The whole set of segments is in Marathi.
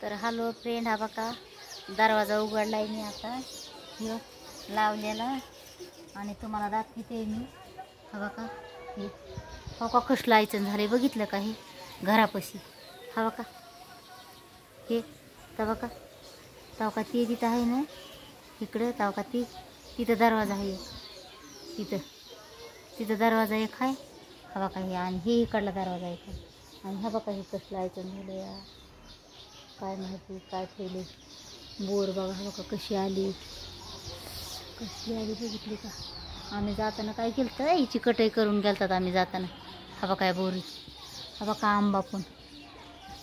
तर हॅलो फ्रेंड, हा बघा दरवाजा उघडलाय मी आता ह्यो लावलेला आणि तुम्हाला दाखवते मी. हा बघा हे हो का कसलं आयचन झालंय बघितलं का हे घरापाशी. हा बघा हे तर बघा ताव का ते तिथं आहे ना इकडं ताव का ती तिथं दरवाजा आहे तिथं दरवाजा एक आहे. हा बघा हे आणि हे इकडला दरवाजा एक आहे आणि हा बघा हे कसलं आयचन झालं या काय माहिती काय ठेवले बोर बघा. हा बघा कशी आली बघितली का. आम्ही जाताना काय केलं तर हिची कटाई करून गेलतात आम्ही जाताना. हा बघा काय बोरी. हा बघा आंबा पण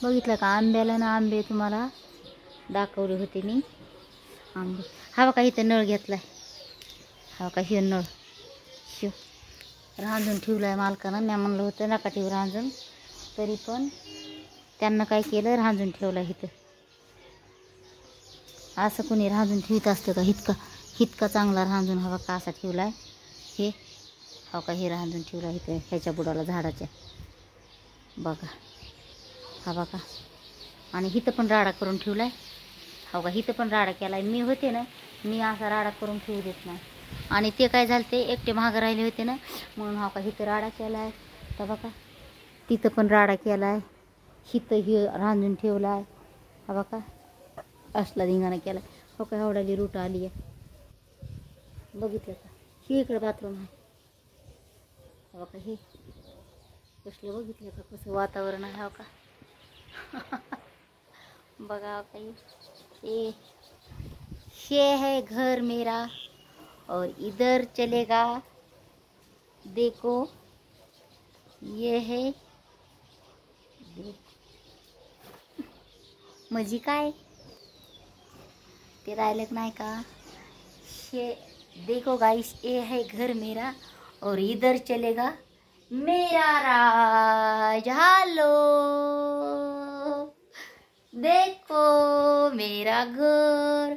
बघितलं का. आंब्याला ना आंबे तुम्हाला दाखवले होते मी आंबे. हा बघा इथं नळ घेतलाय. हा बघा हे नळ शिव रांजून ठेवलाय मालकानं. मी म्हणलं होतं नका ठेवू रांजून, तरी पण त्यांना काय केलं रांजून ठेवला इथं. असं कोणी रांजून ठेवत असतं का. इतका चांगला रांजून हा बघा असा ठेवलाय हे. हो का हे रांजून ठेवला इथं ह्याच्या बुडाला झाडाच्या बघा. हा बघा आणि इथं पण राडा करून ठेवलाय. हो का इथं पण राडा केलाय. मी होते ना मी असा राडा करून ठेवू देत नाही. आणि ते काय झालं ते एकटे महाग राहिले होते ना म्हणून हो का इथं राडा केलाय. तर बघा तिथं पण राडा केलाय. इथं हे रांजून ठेवलाय. हा बघा असला धिंगाणा केला. हो का एवढाली रूट आली आहे बघितलं का. ही इकडं बाथरूम आहे. हो का हे कसलं बघितलं का कसं वातावरण आहे. हो का बघा हो का ये है घर मेरा और इधर चलेगा देखो ये है मजी काय ते राहिलेत नाही का. ये देखो गाइस ये है घर मेरा और इधर चलेगा मेरा राज. हालो देखो मेरा घर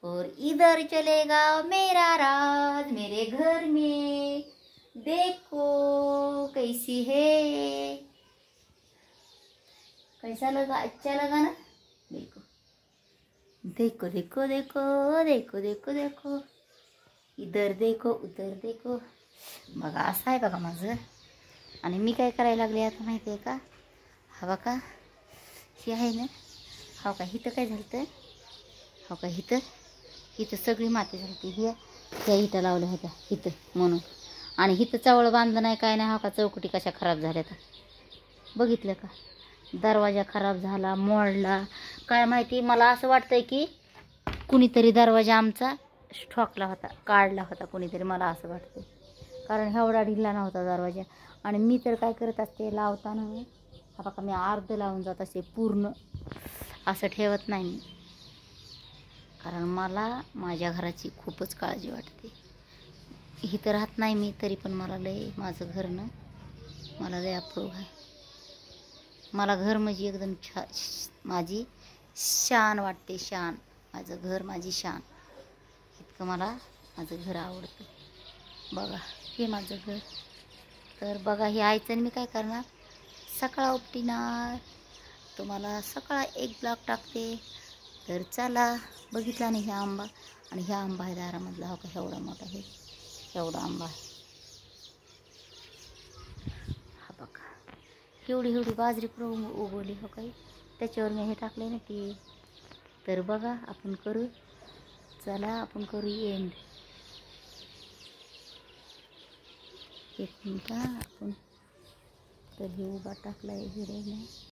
और इधर चलेगा मेरा राज. मेरे घर में देखो कैसी है. कैसा लगा. अच्छा लगा ना. देखो देखो देखो देखो देखो देखो देखो इधर देखो उधर देखो. बघा असं आहे बघा माझं. आणि मी काय करायला लागले आता माहिती आहे का. हा बघा हे आहे ना. हो का इथं काय झालं तर हो का इथं सगळी माती झाली. ह्या इथं लावल्या होत्या इथं म्हणून. आणि इथं चावळ बांधलं नाही काय नाही. हो का चौकटी कशा खराब झाल्या तर बघितलं का. दरवाजा खराब झाला मोडला काय माहिती. मला असं वाटतंय की कुणीतरी दरवाजा आमचा ठोकला होता काढला होता कुणीतरी. मला असं वाटतं कारण एवढा ढिला नव्हता दरवाजा. आणि मी तर काय करत असते लावताना हा बघा मी अर्ध लावून जात असे पूर्ण असं ठेवत नाही मी. कारण मला माझ्या घराची खूपच काळजी वाटते. इथं राहत नाही मी तरी पण मला लय माझं घर ना मला लय अप्रूव आहे. मला घर म्हणजे एकदम माझी शान वाटते. शान माझं घर माझी शान. इतकं मला माझं घर आवडतं. बघा हे माझं घर. तर बघा हे आयचं मी काय करणार सकाळ उपटिणार तुम्हाला सकाळ एक ब्लॉक टाकते. तर चला बघितला नाही ह्या आंबा. आणि ह्या आंबा आहे दारामधला. हो का एवढा मोठा आहे एवढा आंबा आहे. हा बघा एवढी बाजरी पण उगवली हो काही त्याच्यावर मी हे टाकले ना की. तर बघा आपण करू चला आपण करू एंड. एक मिनिट आपण तर हे उभा टाकलाय हिरे